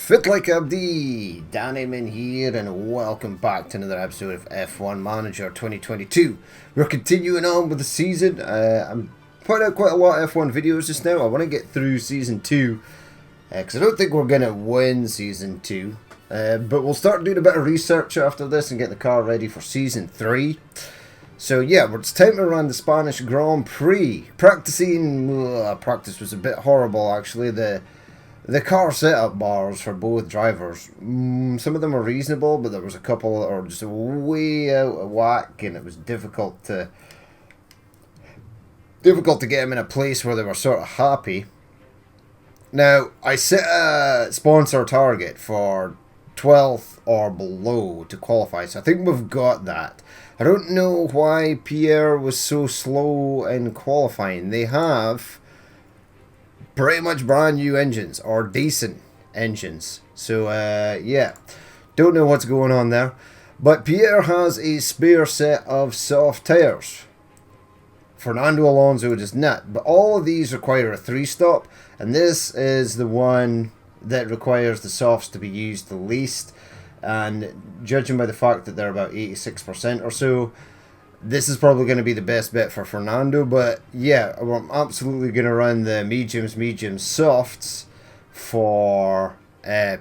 Fit like Abdi, Dannyman here, and welcome back to another episode of F1 Manager 2022. We're continuing on with the season. I'm putting out quite a lot of F1 videos just now. I want to get through Season 2, because I don't think we're going to win Season 2. But we'll start doing a bit of research after this and get the car ready for Season 3. So yeah, it's time to run the Spanish Grand Prix. Practice was a bit horrible actually. The car setup bars for both drivers, some of them are reasonable, but there was a couple that are just way out of whack, and it was difficult to get them in a place where they were sort of happy. Now, I set a sponsor target for 12th or below to qualify, so I think we've got that. I don't know why Pierre was so slow in qualifying. They have pretty much brand new engines, or decent engines. So, yeah, don't know what's going on there. But Pierre has a spare set of soft tyres. Fernando Alonso does not. But all of these require a 3-stop, and this is the one that requires the softs to be used the least. And judging by the fact that they're about 86% or so, this is probably going to be the best bet for Fernando, but yeah, I'm absolutely going to run the mediums, softs for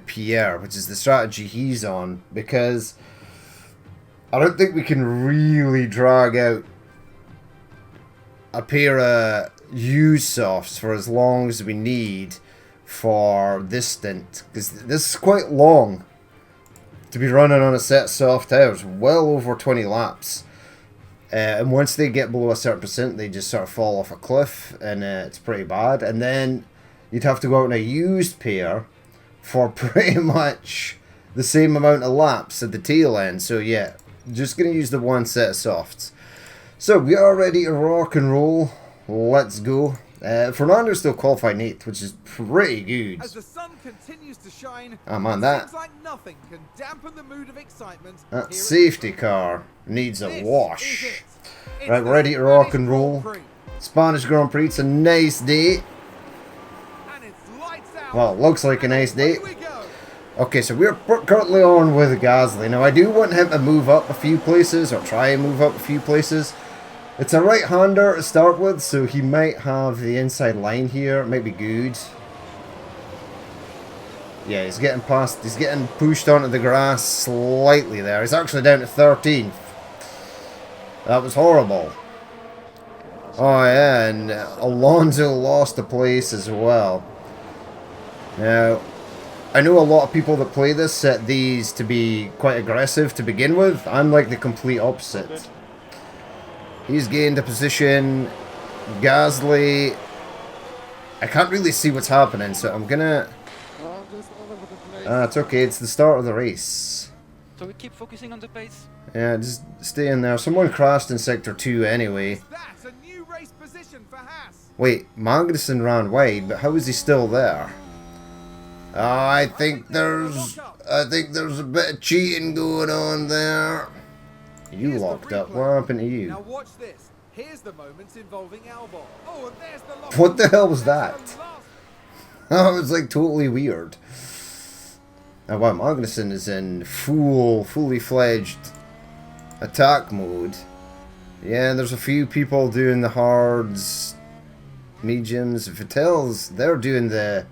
Pierre, which is the strategy he's on, because I don't think we can really drag out a pair of used softs for as long as we need for this stint, because this is quite long to be running on a set of soft tyres, well over 20 laps. And once they get below a certain percent, they just sort of fall off a cliff, and it's pretty bad. And then you'd have to go out in a used pair for pretty much the same amount of laps at the tail end. So yeah, just going to use the one set of softs. So we are ready to rock and roll. Let's go. Fernando's still qualifying 8th, which is pretty good. As the sun continues to shine, oh man, that like nothing can dampen the mood of excitement. That safety car needs a wash. Right, we're ready to rock and roll. Spanish Grand Prix, it's a nice day. Well, it looks like a nice day. Okay, so we're currently on with Gasly. Now, I do want him to move up a few places, or try and move up a few places. It's a right-hander to start with, so he might have the inside line here. It might be good. Yeah, he's getting pushed onto the grass slightly there. He's actually down to 13th. That was horrible. Oh yeah, and Alonso lost a place as well. Now, I know a lot of people that play this set these to be quite aggressive to begin with. I'm like the complete opposite. He's gained a position. Gasly, I can't really see what's happening, so I'm gonna... it's okay, it's the start of the race. So we keep focusing on the pace? Yeah, just stay in there. Someone crashed in Sector 2 anyway. That's a new race position for Haas. Wait, Magnussen ran wide, but how is he still there? Oh, I think there's a bit of cheating going on there. You locked up. What happened to you? Now watch this. Here's the moments involving Albon. Oh, and there's the lock. What the hell was that? That was like totally weird. Now, wow, Magnussen is in fully fledged attack mode. Yeah, there's a few people doing the hards, mediums. Vettel's, they're doing the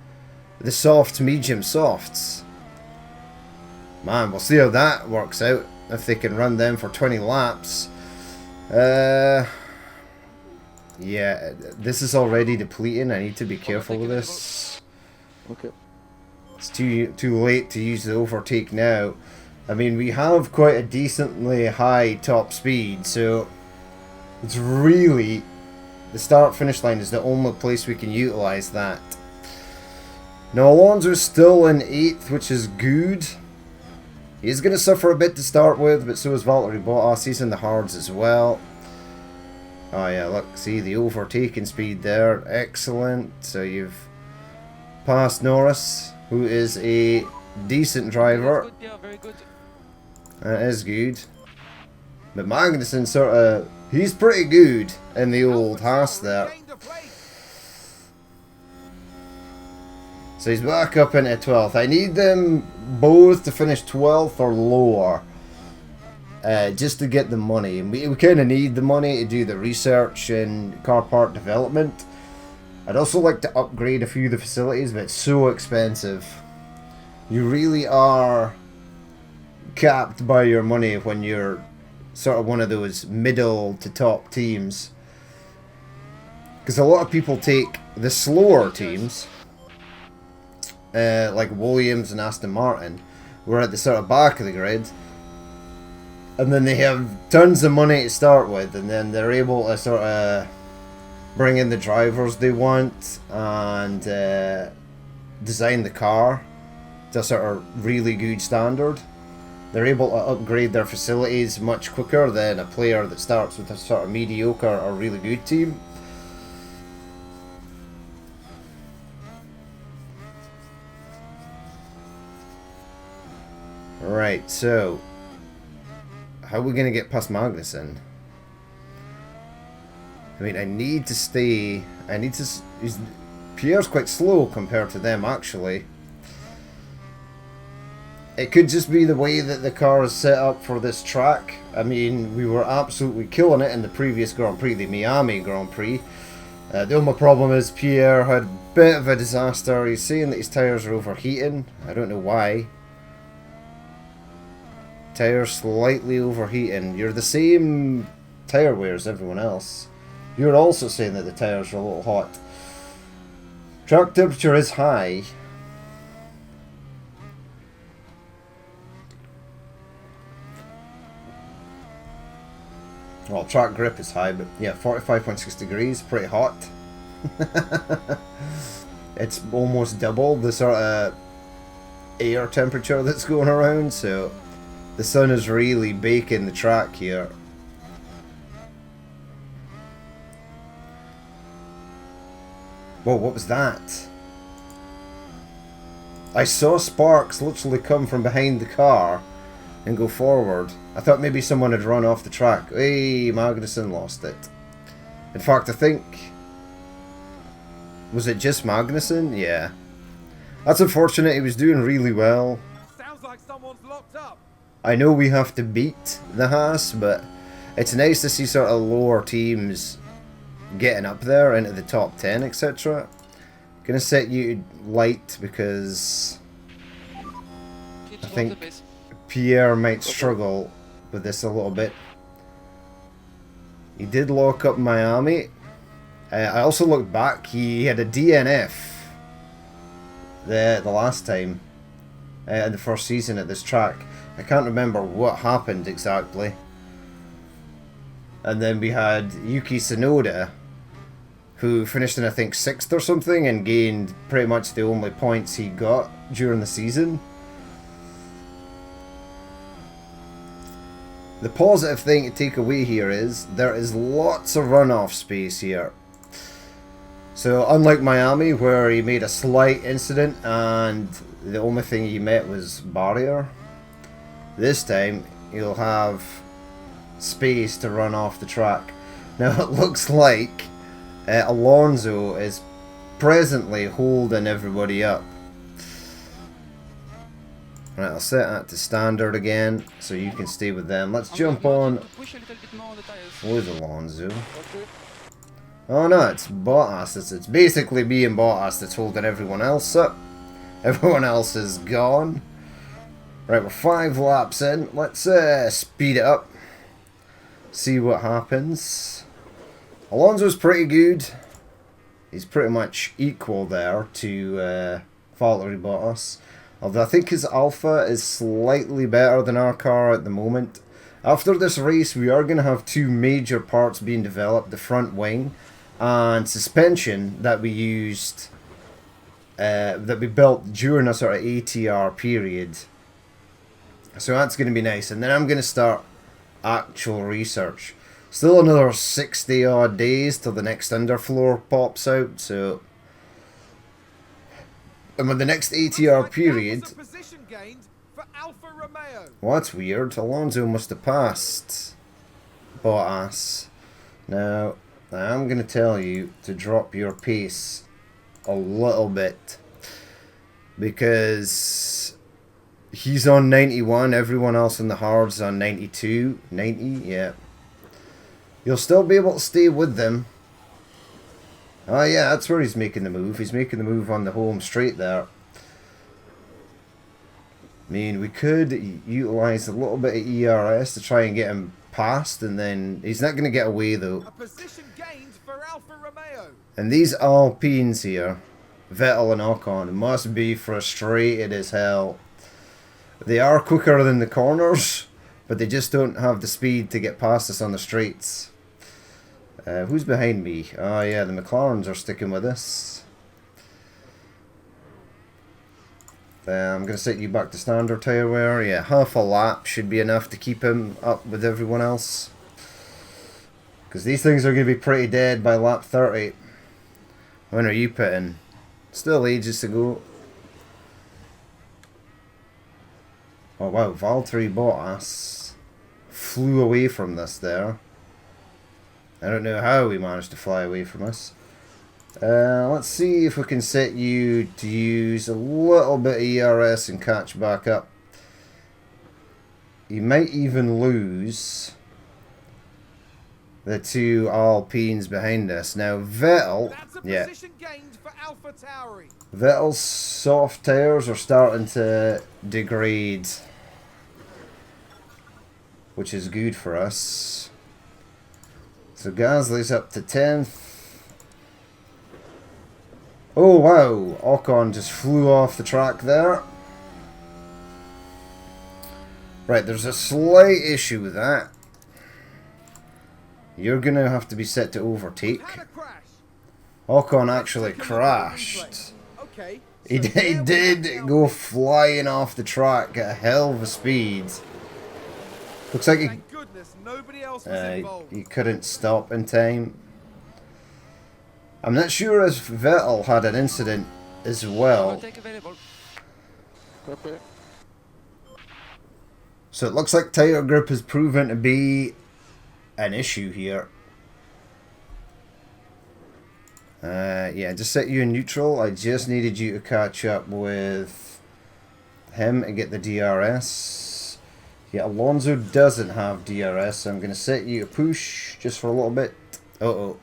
soft, medium, softs. Man, we'll see how that works out. If they can run them for 20 laps. Yeah, this is already depleting. I need to be careful with this. Okay. It's too late to use the overtake now. I mean, we have quite a decently high top speed, so it's really... the start-finish line is the only place we can utilize that. Now, Alonso's still in 8th, which is good. He's going to suffer a bit to start with, but so is Valtteri Bottas. He's in the hards as well. Oh yeah, look, see the overtaking speed there. Excellent. So you've passed Norris, who is a decent driver. Good, yeah, very good. That is good. But Magnussen sort of... he's pretty good in the old Haas there. So he's back up into 12th. I need them both to finish 12th or lower. Just to get the money. And we kind of need the money to do the research and car part development. I'd also like to upgrade a few of the facilities, but it's so expensive. You really are capped by your money when you're sort of one of those middle to top teams. Because a lot of people take the slower teams, like Williams and Aston Martin, who are at the sort of back of the grid, and then they have tons of money to start with, and then they're able to sort of bring in the drivers they want and design the car to a sort of really good standard. They're able to upgrade their facilities much quicker than a player that starts with a sort of mediocre or really good team. Right, so how are we going to get past Magnussen? I mean, I need to stay... Pierre's quite slow compared to them, actually. It could just be the way that the car is set up for this track. I mean, we were absolutely killing it in the previous Grand Prix, the Miami Grand Prix. The only problem is Pierre had a bit of a disaster. He's saying that his tyres are overheating. I don't know why. Tyres slightly overheating. You're the same tyre wear as everyone else. You're also saying that the tyres are a little hot. Track temperature is high. Well, track grip is high, but yeah, 45.6 degrees, pretty hot. It's almost double the sort of air temperature that's going around, so the sun is really baking the track here. Whoa, what was that? I saw sparks literally come from behind the car and go forward. I thought maybe someone had run off the track. Hey, Magnussen lost it. In fact, I think... Was it just Magnussen? Yeah. That's unfortunate. He was doing really well. Sounds like someone's locked up. I know we have to beat the Haas, but it's nice to see sort of lower teams getting up there into the top 10, etc. Gonna set you to light because I think Pierre might struggle with this a little bit. He did lock up Miami. I also looked back. He had a DNF the last time in the first season at this track. I can't remember what happened exactly. And then we had Yuki Tsunoda, who finished in I think 6th or something and gained pretty much the only points he got during the season. The positive thing to take away here is there is lots of runoff space here. So unlike Miami, where he made a slight incident and the only thing he met was barrier, this time he'll have space to run off the track. Now it looks like Alonso is presently holding everybody up. Right, I'll set that to standard again, so you can stay with them. Let's jump on. Where's Alonso? Oh no, it's Bottas. It's basically me and Bottas that's holding everyone else up. Everyone else is gone. Right, we're 5 laps in. Let's speed it up. See what happens. Alonso's pretty good. He's pretty much equal there to Valtteri Bottas. Although I think his Alpha is slightly better than our car at the moment. After this race, we are going to have 2 major parts being developed. The front wing and suspension that we used, that we built during a sort of ATR period. So that's going to be nice. And then I'm going to start actual research. Still another 60 odd days till the next underfloor pops out, so... And with the next ATR period... Well, that's weird. Alonso must have passed Bottas. Now, I'm going to tell you to drop your pace a little bit. because he's on 91, everyone else in the hard's on 92, 90, yeah. You'll still be able to stay with them. Oh yeah, that's where he's making the move. He's making the move on the home straight there. I mean, we could utilise a little bit of ERS to try and get him past, and then he's not going to get away though. A position gained for Alfa Romeo. And these Alpines here, Vettel and Ocon, must be frustrated as hell. They are quicker than the corners, but they just don't have the speed to get past us on the straights. Who's behind me? Oh yeah, the McLarens are sticking with us. I'm going to set you back to standard tyre wear. Yeah, half a lap should be enough to keep him up with everyone else. Because these things are going to be pretty dead by lap 30. When are you pitting? Still ages to go. Oh wow, Valtteri Bottas flew away from this there. I don't know how he managed to fly away from us. Let's see if we can set you to use a little bit of ERS and catch back up. You might even lose the two Alpines behind us. Now Vettel, yeah, Vettel's soft tyres are starting to degrade, which is good for us. So Gasly's up to 10th. Oh wow, Ocon just flew off the track there. Right, there's a slight issue with that. You're going to have to be set to overtake. Ocon actually crashed. He did go flying off the track at a hell of a speed. Looks like he couldn't stop in time. I'm not sure if Vettel had an incident as well. So it looks like tyre grip has proven to be an issue here. Yeah, just set you in neutral. I just needed you to catch up with him and get the DRS. Yeah, Alonso doesn't have DRS, so I'm going to set you to push just for a little bit. Uh-oh.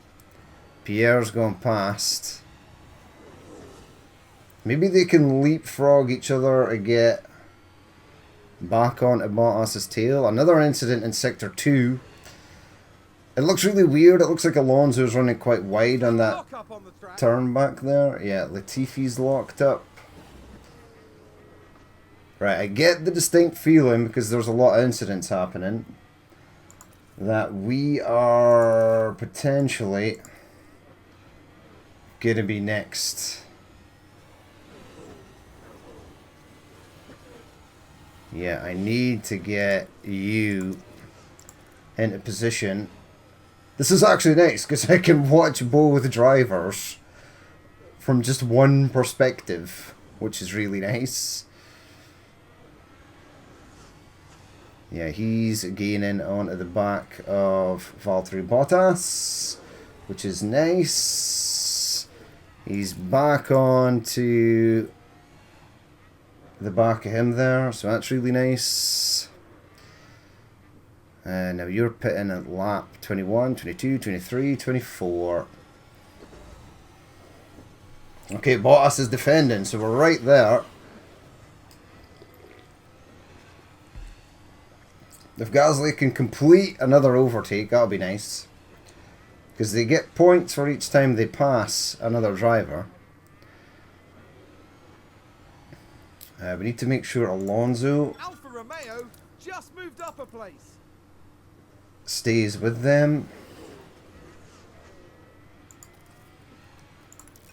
Pierre's gone past. Maybe they can leapfrog each other to get back onto Bottas's tail. Another incident in Sector 2. It looks really weird. It looks like Alonso's running quite wide on that turn back there. Yeah, Latifi's locked up. Right, I get the distinct feeling, because there's a lot of incidents happening, that we are potentially going to be next. Yeah, I need to get you into position. This is actually nice, because I can watch both drivers from just one perspective, which is really nice. Yeah, he's gaining onto the back of Valtteri Bottas, which is nice. He's back on to the back of him there, so that's really nice. And now you're pitting at lap 21, 22, 23, 24. Okay, Bottas is defending, so we're right there. If Gasly can complete another overtake, that'll be nice. Because they get points for each time they pass another driver. We need to make sure Alonso Alfa Romeo just moved up a place. Stays with them.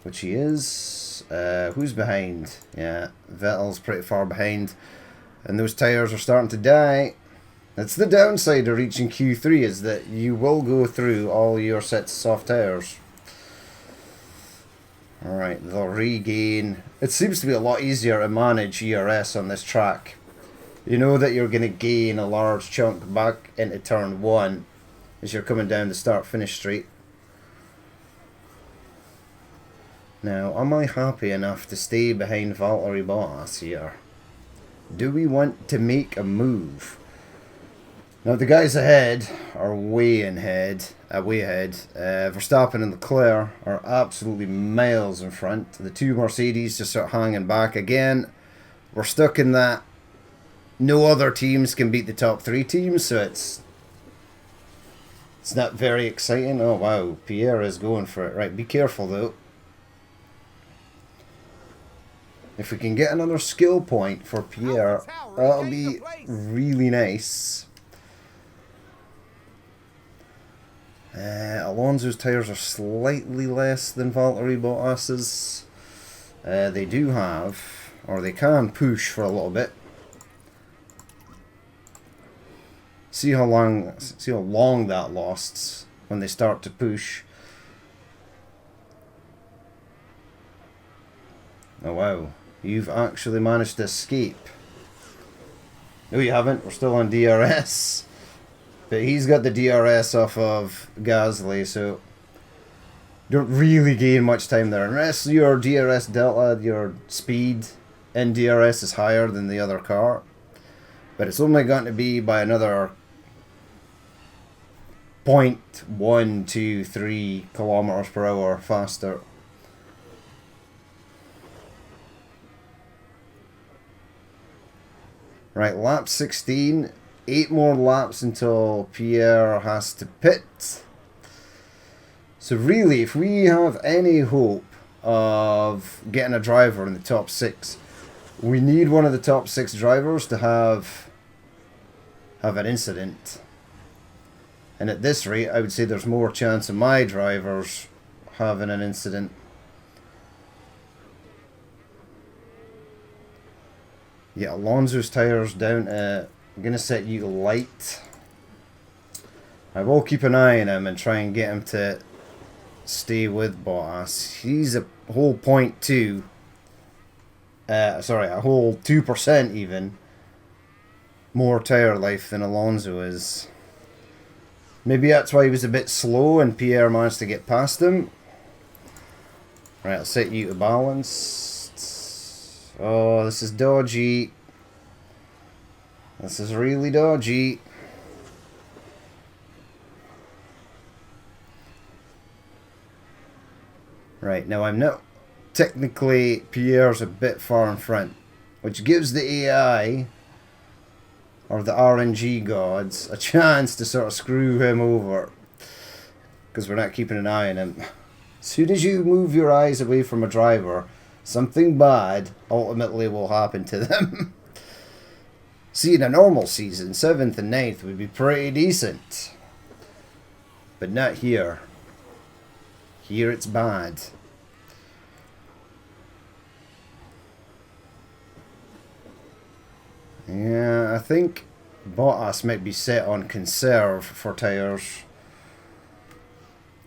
Which he is. Who's behind? Yeah, Vettel's pretty far behind. And those tyres are starting to die. That's the downside of reaching Q3, is that you will go through all your sets of soft tyres. Alright, they'll regain. It seems to be a lot easier to manage ERS on this track. You know that you're going to gain a large chunk back into turn 1 as you're coming down the start-finish straight. Now, am I happy enough to stay behind Valtteri Bottas here? Do we want to make a move? Now, the guys ahead are way ahead. Verstappen and Leclerc are absolutely miles in front. The two Mercedes just sort of hanging back. Again, we're stuck in that no other teams can beat the top three teams, so it's not very exciting. Oh, wow. Pierre is going for it. Right, be careful, though. If we can get another skill point for Pierre, that'll be really nice. Alonso's tyres are slightly less than Valtteri Bottas's. They do have, or they can push for a little bit. See how long that lasts when they start to push. Oh wow, you've actually managed to escape. No, you haven't. We're still on DRS. But he's got the DRS off of Gasly, so don't really gain much time there. Unless your DRS delta, your speed in DRS is higher than the other car. But it's only going to be by another 0.123 kilometers per hour faster. Right, lap 16. 8 more laps until Pierre has to pit. So really, if we have any hope of getting a driver in the top 6, we need one of the top 6 drivers to have an incident. And at this rate, I would say there's more chance of my drivers having an incident. Yeah, Alonso's tyres down to... I'm going to set you to light. I will keep an eye on him and try and get him to stay with Bottas. He's a whole 0.2. A whole 2% even more tyre life than Alonso is. Maybe that's why he was a bit slow and Pierre managed to get past him. Right, I'll set you to balanced. Oh, this is dodgy. This is really dodgy. Right, now I'm not... Technically, Pierre's a bit far in front, which gives the AI, or the RNG gods, a chance to sort of screw him over. Because we're not keeping an eye on him. As soon as you move your eyes away from a driver, something bad ultimately will happen to them. See, in a normal season, 7th and 9th would be pretty decent. But not here. Here it's bad. Yeah, I think Bottas might be set on conserve for tyres.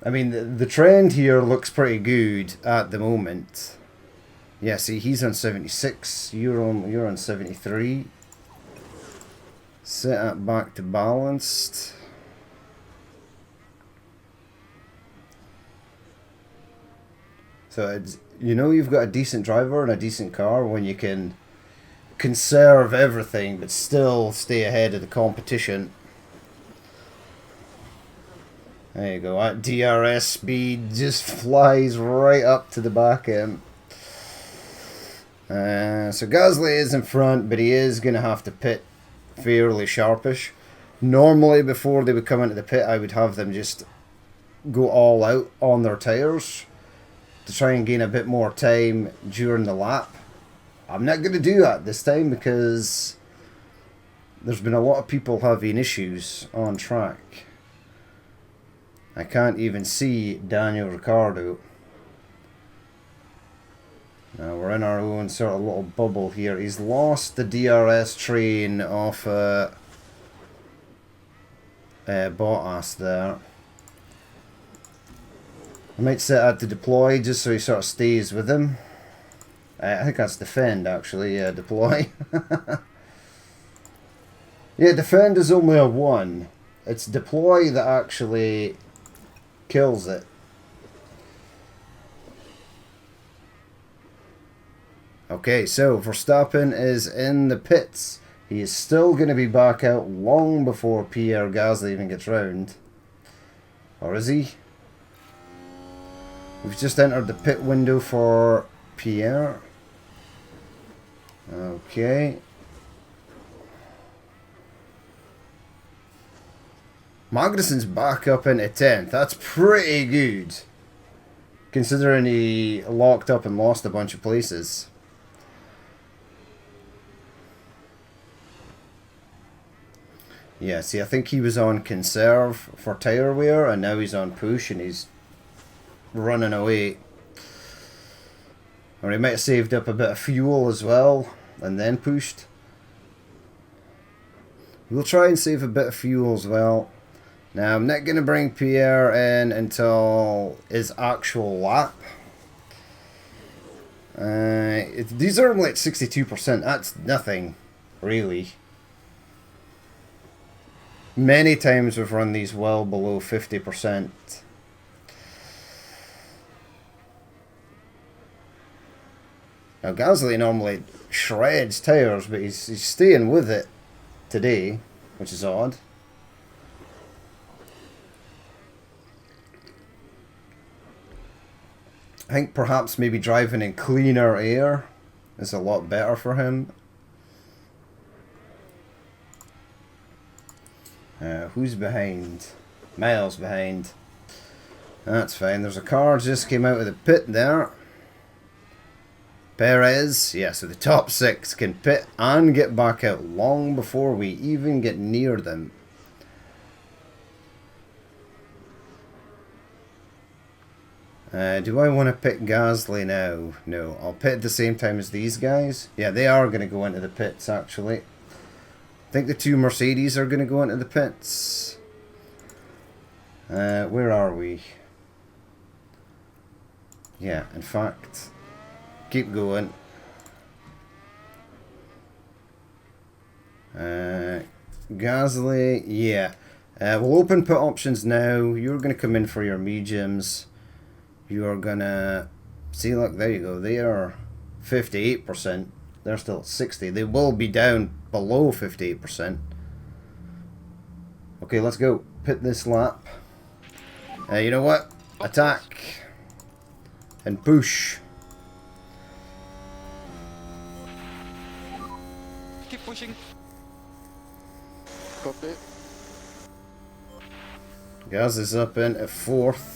I mean, the trend here looks pretty good at the moment. Yeah, see, he's on 76. You're on 73. Set it back to balanced. So it's, you know, you've got a decent driver and a decent car when you can conserve everything but still stay ahead of the competition. There you go. That DRS speed just flies right up to the back end. So Gasly is in front, but he is going to have to pit fairly sharpish. Normally, before they would come into the pit, I would have them just go all out on their tyres to try and gain a bit more time during the lap. I'm not going to do that this time because there's been a lot of people having issues on track. I can't even see Daniel Ricciardo. Now we're in our own sort of little bubble here. He's lost the DRS train off Bottas there. I might set that to deploy just so he sort of stays with him. I think that's defend actually, yeah, deploy. Yeah, defend is only a 1. It's deploy that actually kills it. Okay, so Verstappen is in the pits. He is still going to be back out long before Pierre Gasly even gets round. Or is he? We've just entered the pit window for Pierre. Okay. Magnussen's back up into 10th. That's pretty good, considering he locked up and lost a bunch of places. Yeah, see, I think he was on conserve for tyre wear, and now he's on push, and he's running away. Or he might have saved up a bit of fuel as well, and then pushed. We'll try and save a bit of fuel as well. Now, I'm not going to bring Pierre in until his actual lap. These are only at 62%. That's nothing, really. Many times we've run these well below 50%. Now, Gasly normally shreds tyres, but he's staying with it today, which is odd. I think perhaps maybe driving in cleaner air is a lot better for him. Who's behind? Miles behind. That's fine. There's a car just came out of the pit there. Perez. Yeah, so the top 6 can pit and get back out long before we even get near them. Do I want to pick Gasly now? No, I'll pit at the same time as these guys. Yeah, they are going to go into the pits, actually. I think the 2 Mercedes are going to go into the pits. Where are we? Yeah, in fact, keep going. Gasly, yeah. We'll open pit options now. You're going to come in for your mediums. You are gonna see, look, there you go. They are 58%. They're still at 60. They will be down below 58%. Okay, let's go. Pit this lap. You know what? Attack. And push. Keep pushing. Copy. Gaz is up in at 4th.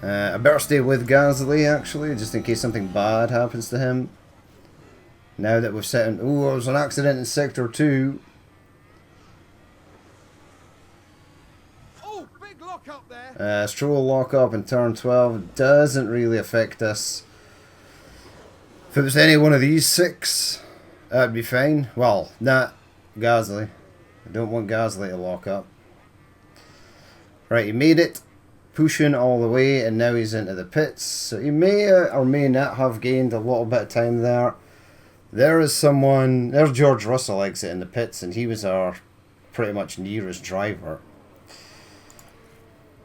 I better stay with Gasly, actually, just in case something bad happens to him. Now that we've set in... Oh, there was an accident in Sector 2. Oh, big lock up there. Stroll lock up in turn 12 doesn't really affect us. If it was any one of these 6, that'd be fine. Well, not Gasly. I don't want Gasly to lock up. Right, he made it. Pushing all the way, and now he's into the pits. So he may or may not have gained a little bit of time there. There is someone... There's George Russell exiting the pits, and he was our pretty much nearest driver.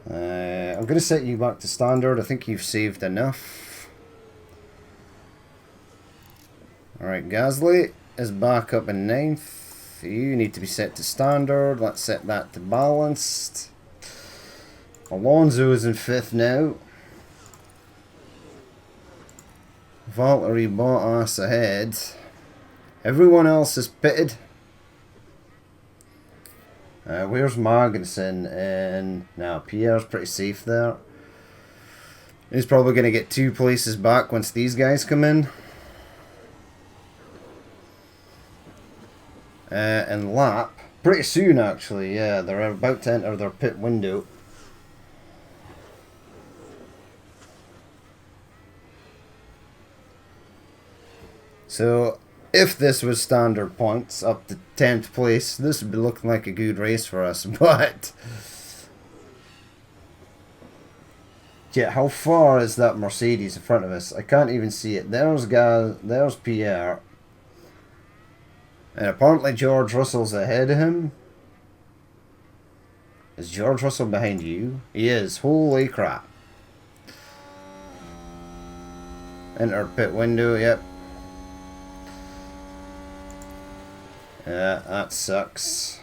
I'm going to set you back to standard. I think you've saved enough. Alright, Gasly is back up in 9th. You need to be set to standard. Let's set that to balanced. Alonso is in 5th now. Valtteri Bottas ahead. Everyone else is pitted. Where's Magnussen? And now Pierre's pretty safe there. He's probably going to get 2 places back once these guys come in. And lap. Pretty soon, actually. Yeah, they're about to enter their pit window. So, if this was standard points up to 10th place, this would be looking like a good race for us, but... Yeah, how far is that Mercedes in front of us? I can't even see it. There's Pierre. And apparently George Russell's ahead of him. Is George Russell behind you? He is. Holy crap. Enter pit window, yep. Yeah, that sucks.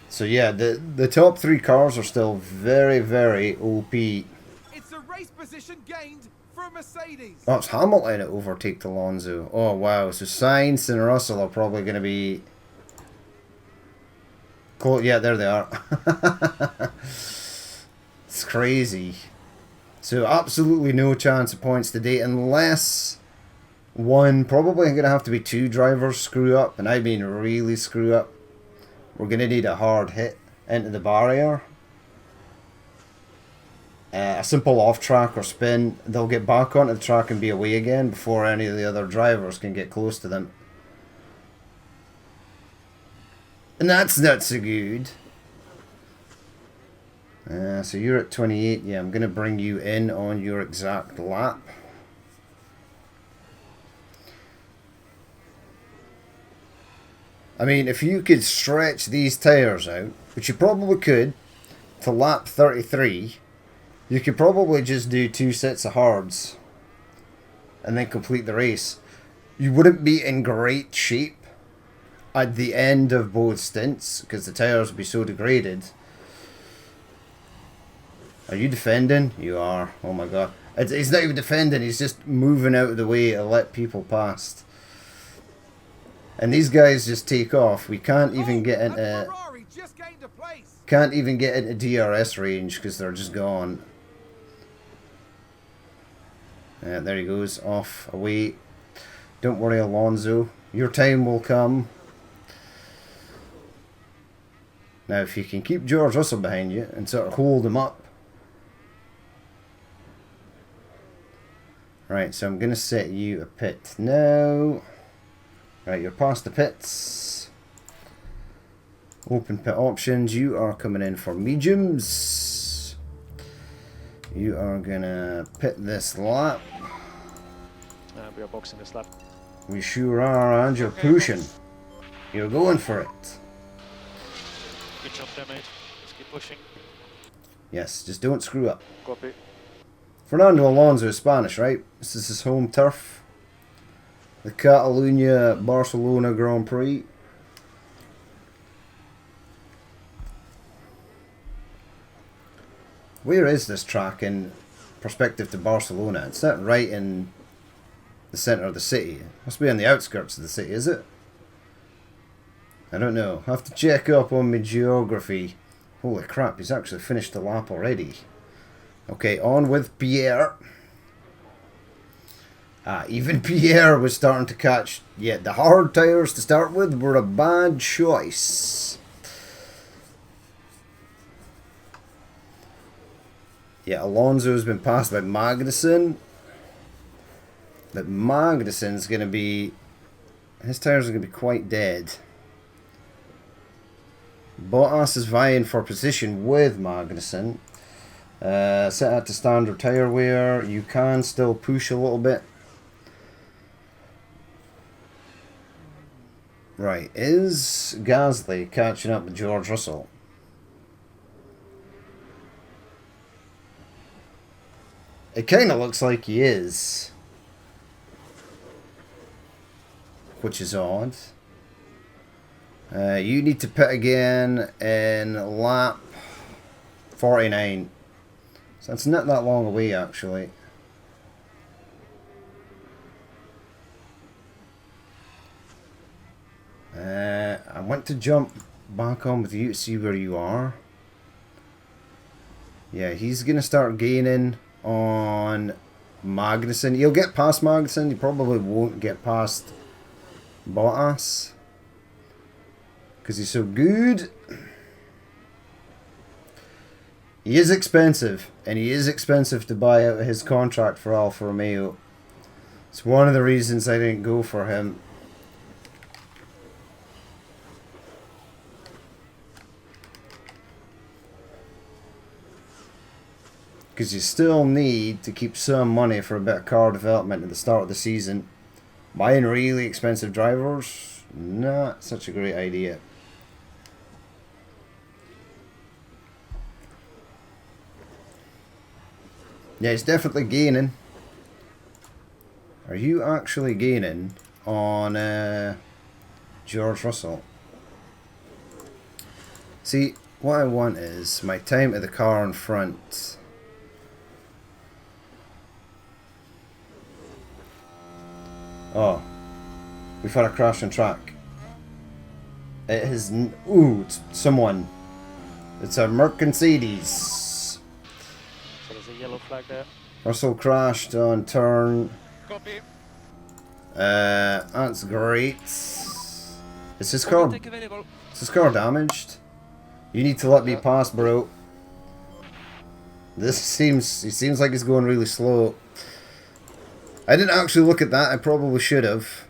So yeah, the top 3 cars are still very, very OP. It's a race position gained for Mercedes. Oh, it's Hamilton that overtaked Alonso. Oh wow, so Sainz and Russell are probably going to be... Cool. Yeah, there they are. It's crazy. So absolutely no chance of points today unless one, probably going to have to be 2 drivers screw up, and I mean really screw up. We're going to need a hard hit into the barrier. A simple off-track or spin, they'll get back onto the track and be away again before any of the other drivers can get close to them. And that's not so good. So you're at 28. Yeah, I'm going to bring you in on your exact lap. I mean, if you could stretch these tyres out, which you probably could, to lap 33, you could probably just do 2 sets of hards and then complete the race. You wouldn't be in great shape at the end of both stints because the tyres would be so degraded. Are you defending? You are. Oh my god. He's not even defending, he's just moving out of the way to let people past. And these guys just take off. We can't even get into... Can't even get into DRS range because they're just gone. There he goes. Off. Away. Don't worry, Alonso. Your time will come. Now, if you can keep George Russell behind you and sort of hold him up. Right, so I'm going to set you a pit now. Right, you're past the pits. Open pit options. You are coming in for mediums. You are going to pit this lap. We are boxing this lap. We sure are, and you're pushing. You're going for it. Good job there, mate. Just keep pushing. Yes, just don't screw up. Copy. Fernando Alonso is Spanish, right? This is his home turf. The Catalunya Barcelona Grand Prix. Where is this track in perspective to Barcelona? It's not right in the centre of the city. It must be on the outskirts of the city, is it? I don't know. I have to check up on my geography. Holy crap, he's actually finished the lap already. Okay, on with Pierre. Even Pierre was starting to catch. Yeah, the hard tyres to start with were a bad choice. Yeah, Alonso's been passed by Magnussen. But Magnussen's going to be... His tyres are going to be quite dead. Bottas is vying for position with Magnussen. Set that to standard tyre wear. You can still push a little bit. Right, is Gasly catching up with George Russell? It kind of looks like he is. Which is odd. You need to pit again in lap 49. So it's not that long away, actually. I want to jump back on with you to see where you are. Yeah, he's going to start gaining on Magnussen. He'll get past Magnussen. He probably won't get past Bottas because he's so good. He is expensive, and he is expensive to buy out his contract for Alfa Romeo. It's one of the reasons I didn't go for him. Because you still need to keep some money for a bit of car development at the start of the season. Buying really expensive drivers, not such a great idea. Yeah, he's definitely gaining. Are you actually gaining on George Russell? See, what I want is my time to the car in front. Oh, we've had a crash on track. It has... Ooh, it's someone. It's a Mercedes. So there's a yellow flag there. Russell crashed on turn. Copy. That's great. Is his car... Overtake available. Is his car damaged? You need to let me pass, bro. This seems... He seems like he's going really slow. I didn't actually look at that. I probably should have.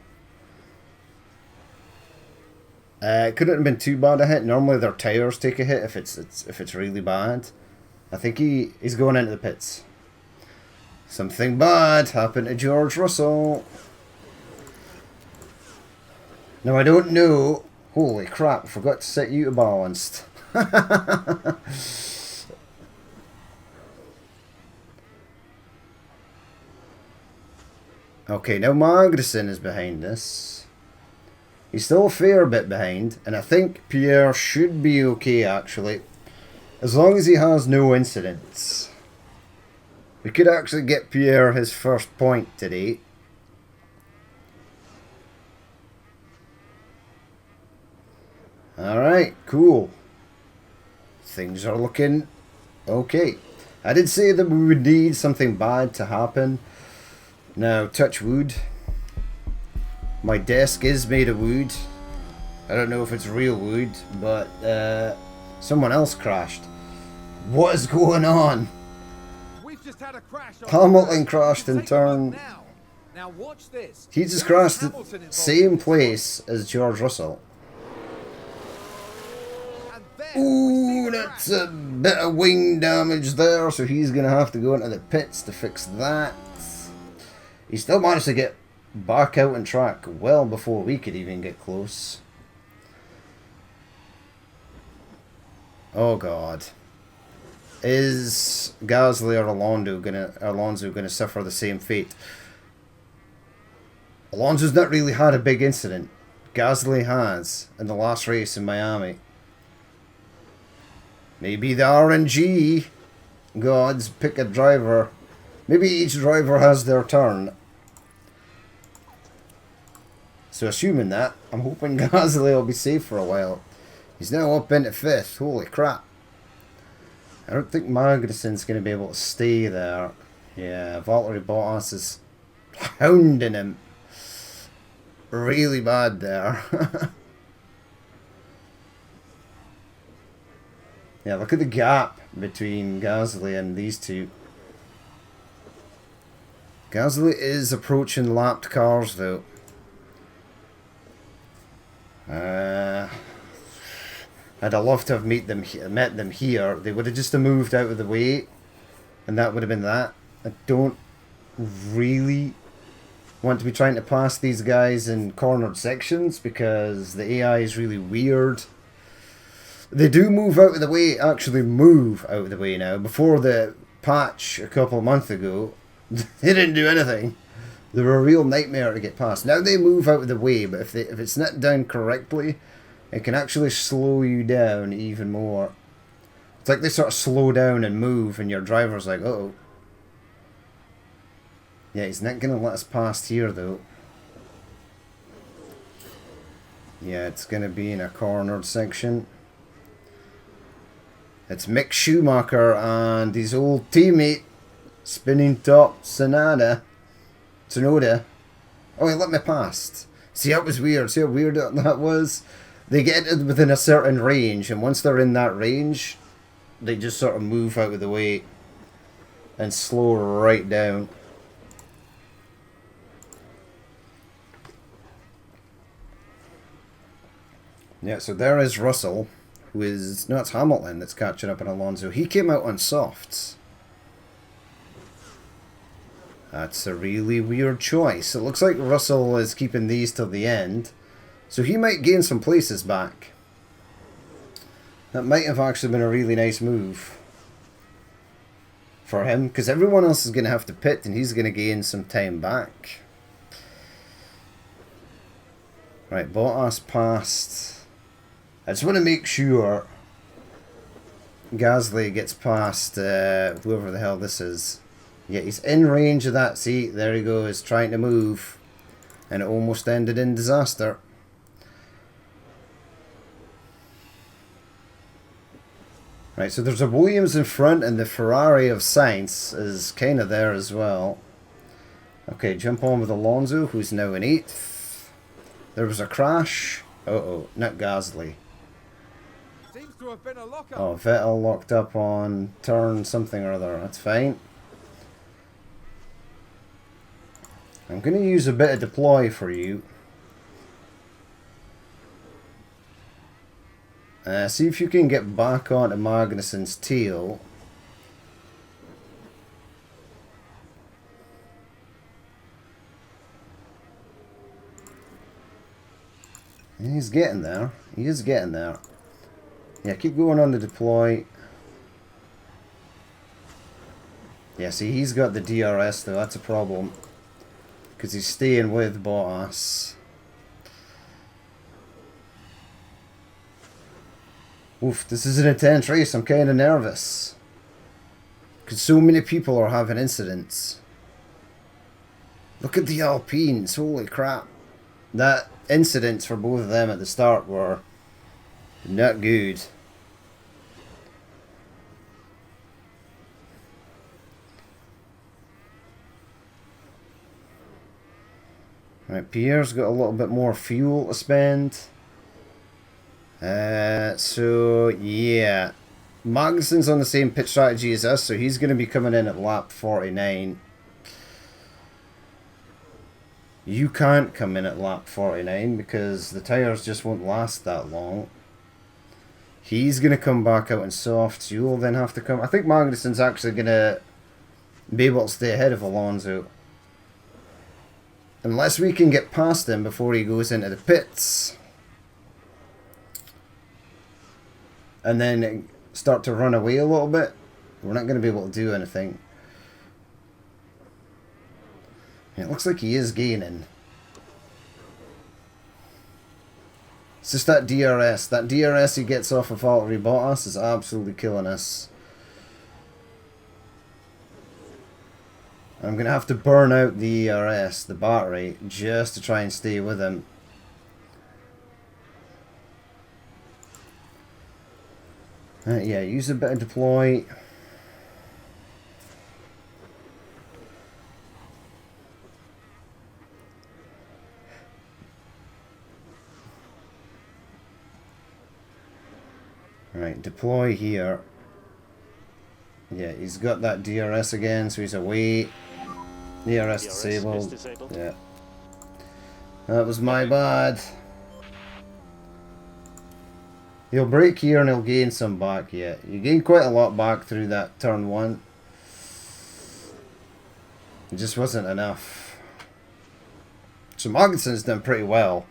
It couldn't have been too bad a hit. Normally their tires take a hit if it's really bad. I think he's going into the pits. Something bad happened to George Russell. Now I don't know. Holy crap! I forgot to set you to balanced. Okay, now Magnussen is behind us. He's still a fair bit behind, and I think Pierre should be okay actually, as long as he has no incidents. We could actually get Pierre his first point today. Alright, cool. Things are looking okay. I did say that we would need something bad to happen. Now, touch wood. My desk is made of wood. I don't know if it's real wood, but someone else crashed. What is going on? We've just had a crash. Hamilton crashed in turn. Now watch this. He just crashed at the same place as George Russell. Ooh, that's a bit of wing damage there, so he's going to have to go into the pits to fix that. He still managed to get back out on track well before we could even get close. Oh god. Is Gasly or Alonso gonna suffer the same fate? Alonso's not really had a big incident. Gasly has in the last race in Miami. Maybe the RNG gods pick a driver. Maybe each driver has their turn. So assuming that, I'm hoping Gasly will be safe for a while. He's now up into 5th. Holy crap. I don't think Magnussen's going to be able to stay there. Yeah, Valtteri Bottas is hounding him. Really bad there. Yeah, look at the gap between Gasly and these two. Gasly is approaching lapped cars though. I'd have loved to have met them here. They would have just moved out of the way, and that would have been that. I don't really want to be trying to pass these guys in cornered sections because the AI is really weird. They do move out of the way, actually move out of the way now. Before the patch a couple of months ago, they didn't do anything. They were a real nightmare to get past. Now they move out of the way, but if it's not done correctly, it can actually slow you down even more. It's like they sort of slow down and move, and your driver's like, uh-oh. Yeah, he's not going to let us past here, though. Yeah, it's going to be in a cornered section. It's Mick Schumacher and his old teammate, spinning top Tsunoda. Oh, he let me past. See, that was weird. See how weird that was? They get within a certain range, and once they're in that range, they just sort of move out of the way and slow right down. Yeah, so there is Russell, who is... No, it's Hamilton that's catching up on Alonso. He came out on softs. That's a really weird choice. It looks like Russell is keeping these till the end, so he might gain some places back. That might have actually been a really nice move for him, because everyone else is going to have to pit, and he's going to gain some time back. Right, Bottas passed. I just want to make sure Gasly gets past whoever the hell this is. Yeah, he's in range of that. See, there he goes, trying to move. And it almost ended in disaster. Right, so there's a Williams in front and the Ferrari of Sainz is kind of there as well. Okay, jump on with Alonso, who's now in 8th. There was a crash. Uh-oh, not Gasly. Seems to have been a lockup. Oh, Vettel locked up on turn something or other. That's fine. I'm going to use a bit of deploy for you. See if you can get back onto Magnussen's tail. He's getting there. He is getting there. Yeah, keep going on the deploy. Yeah, see, he's got the DRS though. That's a problem. Because he's staying with Bottas. Oof, this is an intense race. I'm kind of nervous. Because so many people are having incidents. Look at the Alpines. Holy crap. That incidents for both of them at the start were not good. Right, Pierre's got a little bit more fuel to spend. So yeah, Magnussen's on the same pit strategy as us, so he's going to be coming in at lap 49. You can't come in at lap 49 because the tyres just won't last that long. He's going to come back out in softs. You'll then have to come. I think Magnussen's actually going to be able to stay ahead of Alonso. Unless we can get past him before he goes into the pits. And then start to run away a little bit. We're not going to be able to do anything. It looks like he is gaining. It's just that DRS. That DRS he gets off of Valtteri Bottas is absolutely killing us. I'm going to have to burn out the ERS, the battery, just to try and stay with him. Yeah, use a bit of deploy. Right, deploy here. Yeah, he's got that DRS again, so he's away. DRS disabled. Yeah. That was my bad. He'll break here and he'll gain some back, yeah. You gain quite a lot back through that turn 1. It just wasn't enough. So Magnussen's done pretty well,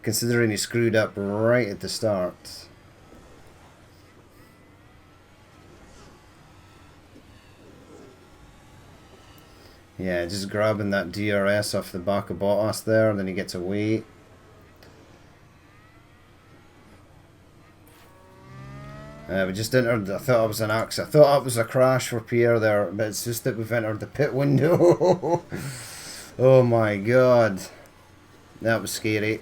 considering he screwed up right at the start. Yeah, just grabbing that DRS off the back of Bottas there, and then he gets away. We just entered, I thought it was an accident. I thought it was a crash for Pierre there, but it's just that we've entered the pit window. Oh my god. That was scary.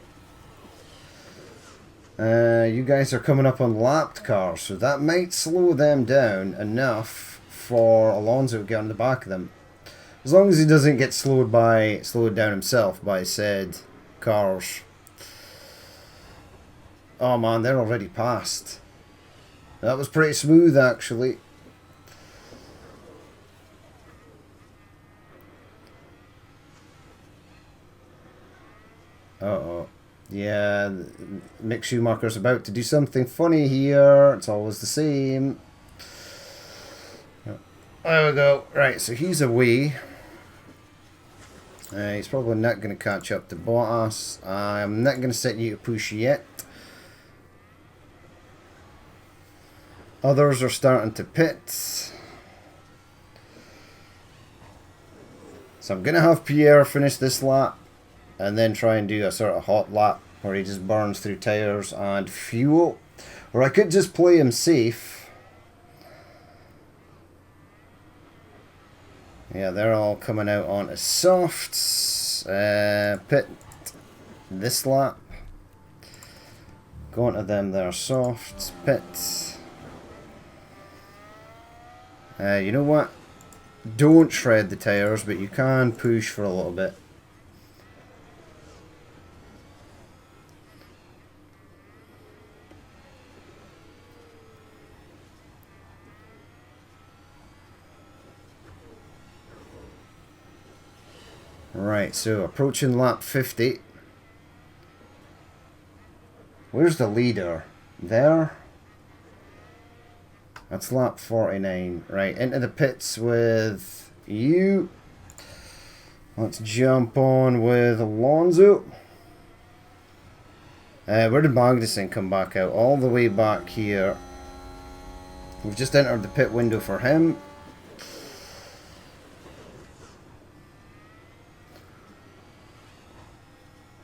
You guys are coming up on lapped cars, so that might slow them down enough for Alonso to get on the back of them. As long as he doesn't get slowed down himself by said cars. Oh man, they're already past. That was pretty smooth actually. Uh-oh. Yeah, Mick Schumacher's about to do something funny here. It's always the same. There we go. Right, so he's away. He's probably not going to catch up to Bottas. I'm not going to set you to push yet. Others are starting to pit. So I'm going to have Pierre finish this lap and then try and do a sort of hot lap where he just burns through tyres and fuel. Or I could just play him safe. Yeah, they're all coming out onto softs. Pit this lap. Going to them, they're softs. Pit. You know what? Don't shred the tyres, but you can push for a little bit. Right, so approaching lap 50. Where's the leader? There? That's lap 49. Right, into the pits with you. Let's jump on with Alonso. Where did Magnussen come back out? All the way back here. We've just entered the pit window for him.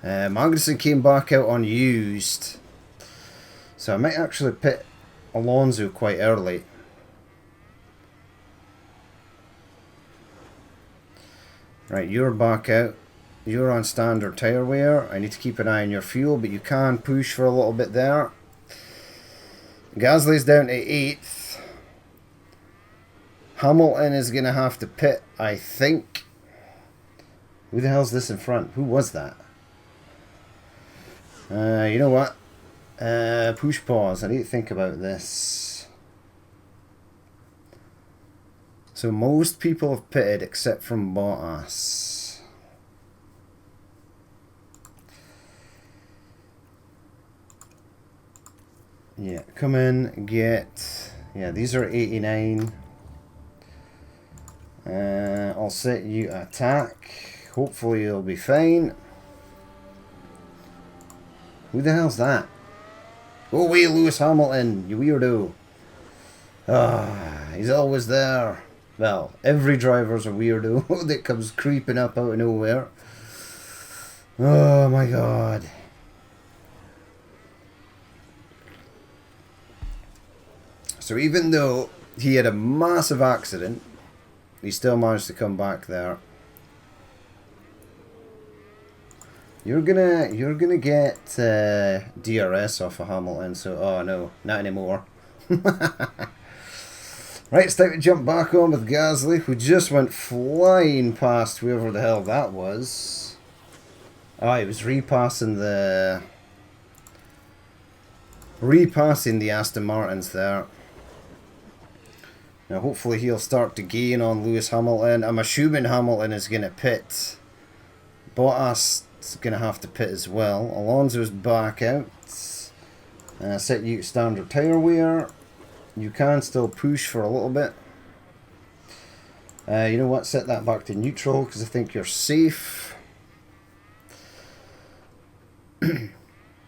Magnussen came back out unused. So I might actually pit Alonso quite early. Right, you're back out. You're on standard tyre wear. I need to keep an eye on your fuel, but you can push for a little bit there. Gasly's down to 8th. Hamilton is going to have to pit, I think. Who the hell's this in front? Who was that? You know what? Push pause. I need to think about this. So most people have pitted except from Bottas. Yeah, come in, get... Yeah, these are 89. I'll set you attack. Hopefully you'll be fine. Who the hell's that? Go away, Lewis Hamilton, you weirdo. Ah, he's always there. Well, every driver's a weirdo that comes creeping up out of nowhere. Oh my god. So even though he had a massive accident, he still managed to come back there. You're gonna get DRS off of Hamilton, so oh no, not anymore. Right, it's time to jump back on with Gasly, who just went flying past whoever the hell that was. Oh, he was repassing the Aston Martins there. Now hopefully he'll start to gain on Lewis Hamilton. I'm assuming Hamilton is gonna pit. Bottas is going to have to pit as well. Alonso's back out. Set you standard tyre wear. You can still push for a little bit. You know what? Set that back to neutral because I think you're safe.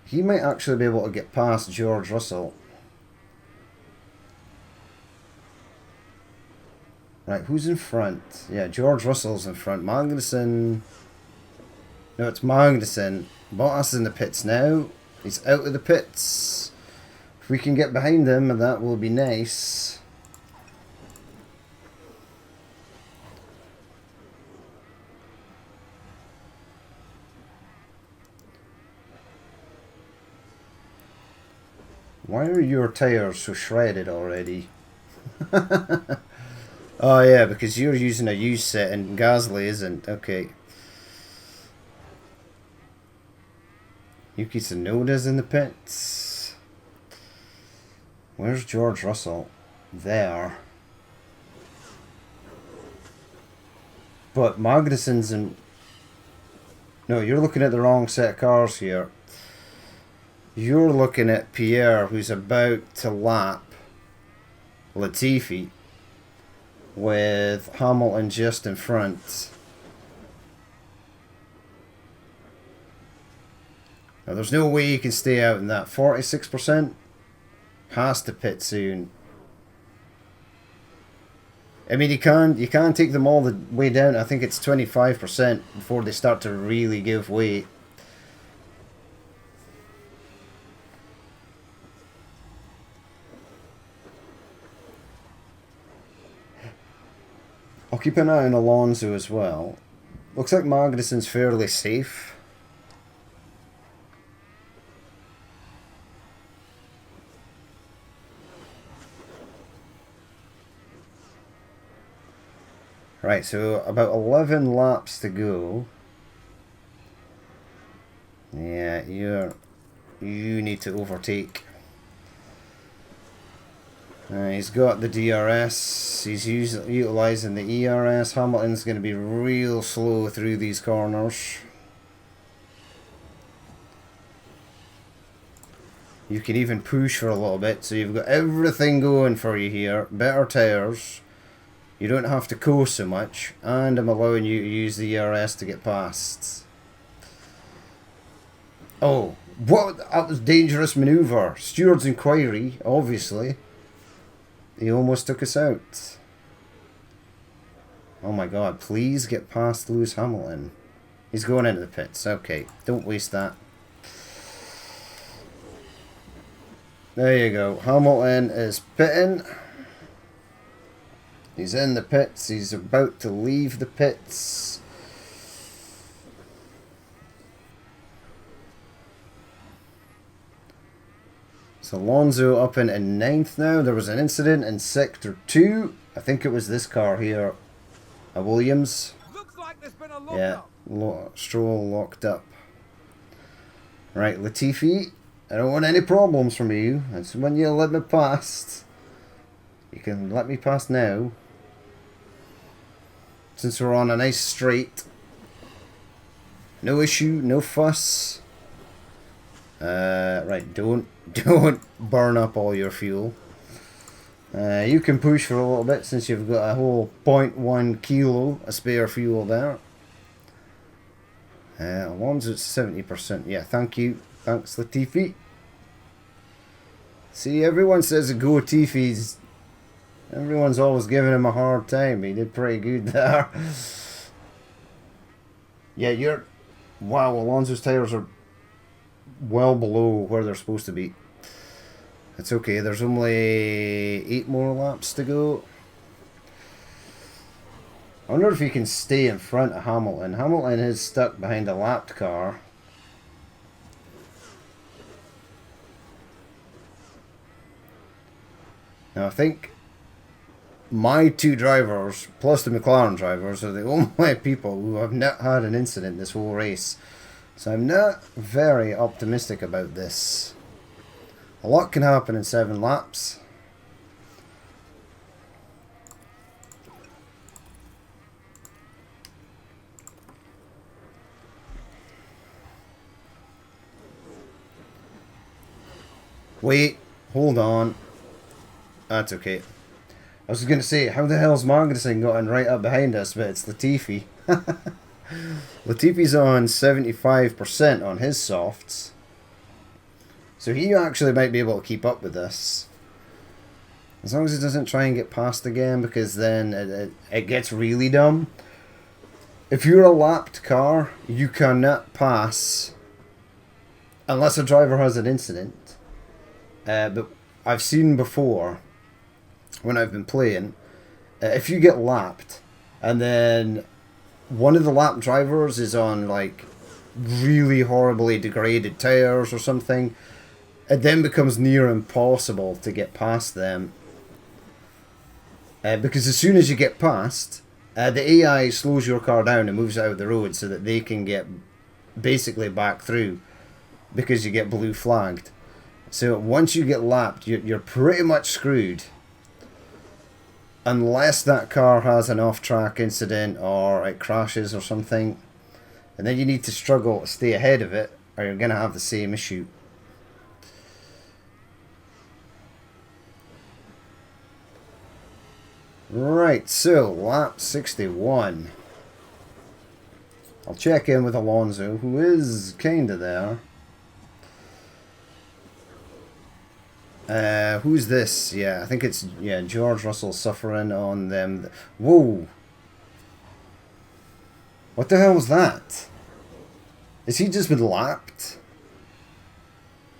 He might actually be able to get past George Russell. Right, who's in front? Yeah, George Russell's in front. Magnussen... No, it's Magnussen. Bottas in the pits now. He's out of the pits. If we can get behind him, that will be nice. Why are your tyres so shredded already? Oh yeah, because you're using a used set and Gasly isn't. Okay. Yuki Tsunoda's in the pits. Where's George Russell? There. But Magnussen's in... No, you're looking at the wrong set of cars here. You're looking at Pierre, who's about to lap Latifi with Hamilton just in front. Now, there's no way you can stay out in that. 46% has to pit soon. I mean, you can take them all the way down. I think it's 25% before they start to really give way. I'll keep an eye on Alonso as well. Looks like Magnussen's fairly safe. Right, so about 11 laps to go. Yeah, you need to overtake. He's got the DRS. He's utilising the ERS. Hamilton's going to be real slow through these corners. You can even push for a little bit, so you've got everything going for you here. Better tyres. You don't have to coast so much, and I'm allowing you to use the ERS to get past. Oh, what? That was dangerous manoeuvre. Steward's inquiry, obviously. He almost took us out. Oh my god, please get past Lewis Hamilton. He's going into the pits. Okay, don't waste that. There you go. Hamilton is pitting. He's in the pits. He's about to leave the pits. So Alonso up in 9th now. There was an incident in Sector 2. I think it was this car here. A Williams. Looks like there's been a lock Yeah, up. Stroll locked up. Right, Latifi. I don't want any problems from you. That's when you let me past. You can let me pass now. Since we're on a nice straight. No issue, no fuss. Right, don't burn up all your fuel. You can push for a little bit since you've got a whole 0.1 kilo of spare fuel there. Alonso's 70%. Yeah, thank you. Thanks, Latifi. See, everyone says go Latifi's. Everyone's always giving him a hard time. He did pretty good there. Yeah, you're... Wow, Alonso's tyres are well below where they're supposed to be. It's okay, there's only 8 more laps to go. I wonder if he can stay in front of Hamilton. Hamilton is stuck behind a lapped car. Now I think my 2 drivers, plus the McLaren drivers, are the only people who have not had an incident this whole race. So I'm not very optimistic about this. A lot can happen in 7 laps. Wait, hold on. That's okay. I was going to say, how the hell's Magnussen gotten right up behind us, but it's Latifi. Latifi's on 75% on his softs. So he actually might be able to keep up with this. As long as he doesn't try and get past again, because then it gets really dumb. If you're a lapped car, you cannot pass unless a driver has an incident. But I've seen before, when I've been playing, if you get lapped, and then one of the lap drivers is on like really horribly degraded tyres or something, it then becomes near impossible to get past them. Because as soon as you get past, the AI slows your car down and moves out of the road so that they can get basically back through because you get blue flagged. So once you get lapped, you're pretty much screwed. Unless that car has an off-track incident or it crashes or something. And then you need to struggle to stay ahead of it, or you're going to have the same issue. Right, so lap 61. I'll check in with Alonso, who is kinda there. Who's this? Yeah, I think it's George Russell suffering on them. Whoa! What the hell was that? Is he just been lapped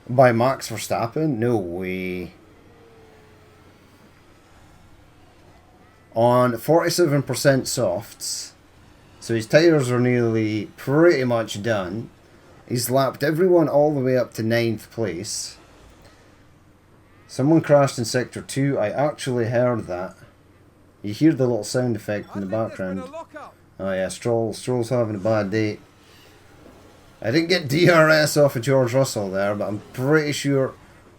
by Max Verstappen? No way. on 47% softs. So his tyres are nearly pretty much done. He's lapped everyone all the way up to 9th place. Someone crashed in Sector 2. I actually heard that. You hear the little sound effect in the background. Oh yeah, Stroll's having a bad day. I didn't get DRS off of George Russell there, but I'm pretty sure...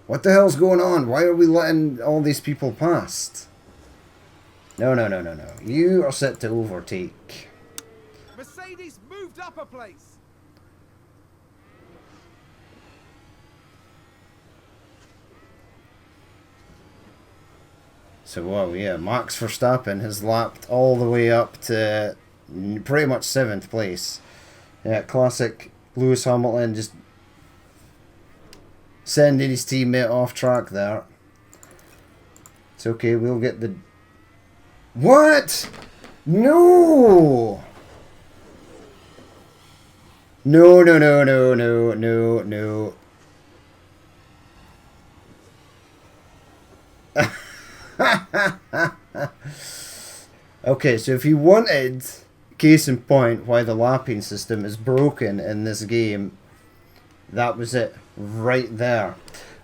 What the hell's going on? Why are we letting all these people past? No. You are set to overtake. Mercedes moved up a place. So, well, yeah, Max Verstappen has lapped all the way up to pretty much 7th place. Yeah, classic Lewis Hamilton just sending his teammate off track there. It's okay, we'll get the... What? No! No. Okay, so if you wanted, case in point, why the lapping system is broken in this game, that was it, right there.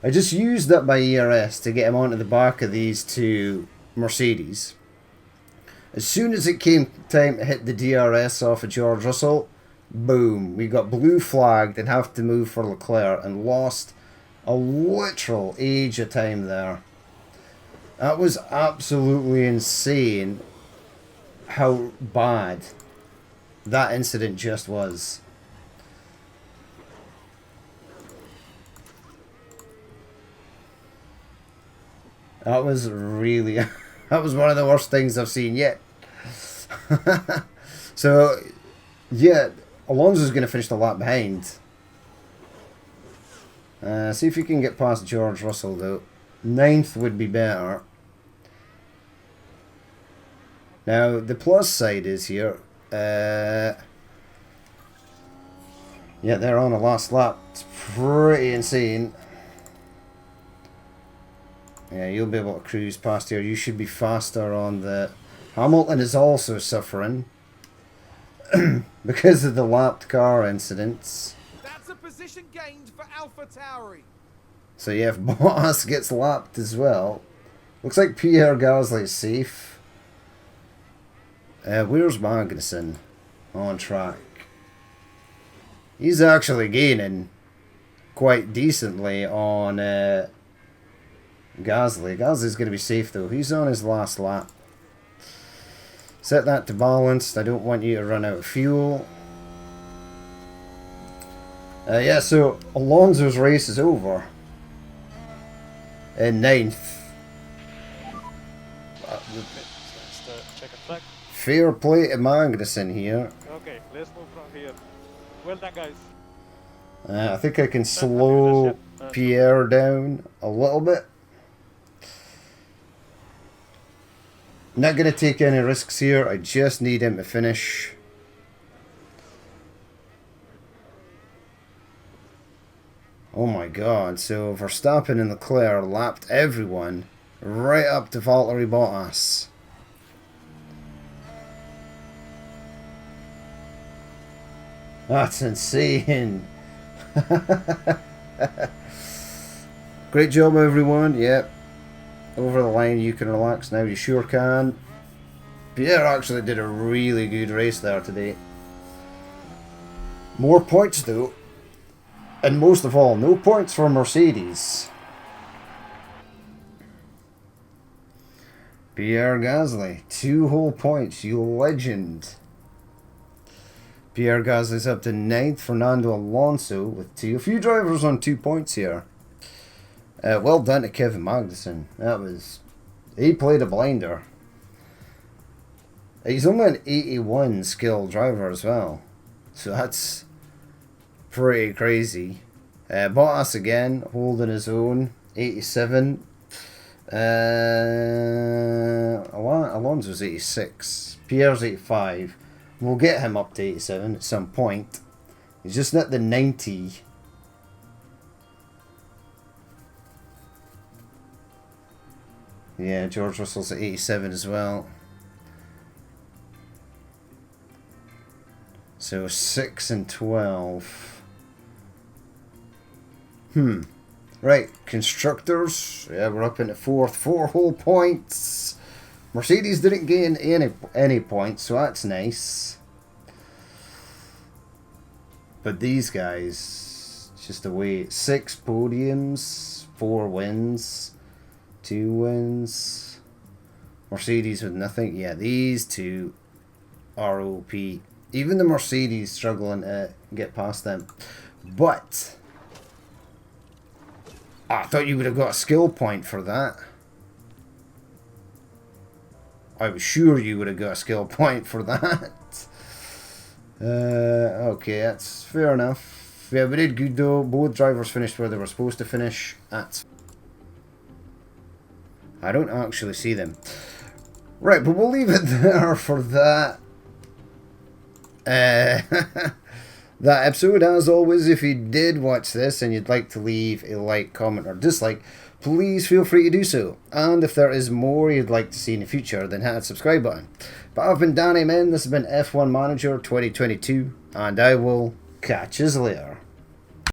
I just used up my ERS to get him onto the back of these two Mercedes. As soon as it came time to hit the DRS off of George Russell, boom, we got blue flagged and have to move for Leclerc and lost a literal age of time there. That was absolutely insane how bad that incident just was. That was really... that was one of the worst things I've seen yet. So, yeah, Alonso's going to finish the lap behind. See if you can get past George Russell, though. 9th would be better. Now, the plus side is here. Yeah, they're on a last lap. It's pretty insane. Yeah, you'll be able to cruise past here. You should be faster on the... Hamilton is also suffering because of the lapped car incidents. That's a position gained for AlphaTauri. So yeah, if Bottas gets lapped as well, looks like Pierre Gasly's safe. Where's Magnussen on track? He's actually gaining quite decently on Gasly. Gasly's going to be safe though. He's on his last lap. Set that to balanced. I don't want you to run out of fuel. Yeah, so Alonso's race is over. In 9th. Check and flag. Fair play to Magnussen here. Okay, let's move from here. Well done, guys. I think I can slow Pierre down a little bit. Not going to take any risks here. I just need him to finish. Oh my god. So Verstappen and Leclerc lapped everyone right up to Valtteri Bottas. That's insane. Great job, everyone. Yep. Over the line, you can relax now. You sure can. Pierre actually did a really good race there today. More points, though. And most of all, no points for Mercedes. Pierre Gasly, 2 whole points. You legend. Pierre Gasly's up to 9th. Fernando Alonso with 2. A few drivers on 2 points here. Well done to Kevin Magnussen. That was... He played a blinder. He's only an 81 skill driver as well. So that's pretty crazy. Bottas again, holding his own. 87. Alonso's 86. Pierre's 85. We'll get him up to 87 at some point. He's just at the 90. Yeah, George Russell's at 87 as well. So 6 and 12. Right, constructors. Yeah, we're up into 4th. 4 whole points. Mercedes didn't gain any points, so that's nice. But these guys, just away. 6 podiums, 4 wins, 2 wins. Mercedes with nothing. Yeah, these two are OP. Even the Mercedes struggling to get past them. But I thought you would have got a skill point for that. I was sure you would have got a skill point for that. Okay, that's fair enough. Yeah, we did good though. Both drivers finished where they were supposed to finish. I don't actually see them. Right, but we'll leave it there for that. That episode. As always, if you did watch this and you'd like to leave a like, comment or dislike, please feel free to do so. And if there is more you'd like to see in the future, then hit that subscribe button. But I've been Danny Men, this has been F1 Manager 2022, and I will catch you later.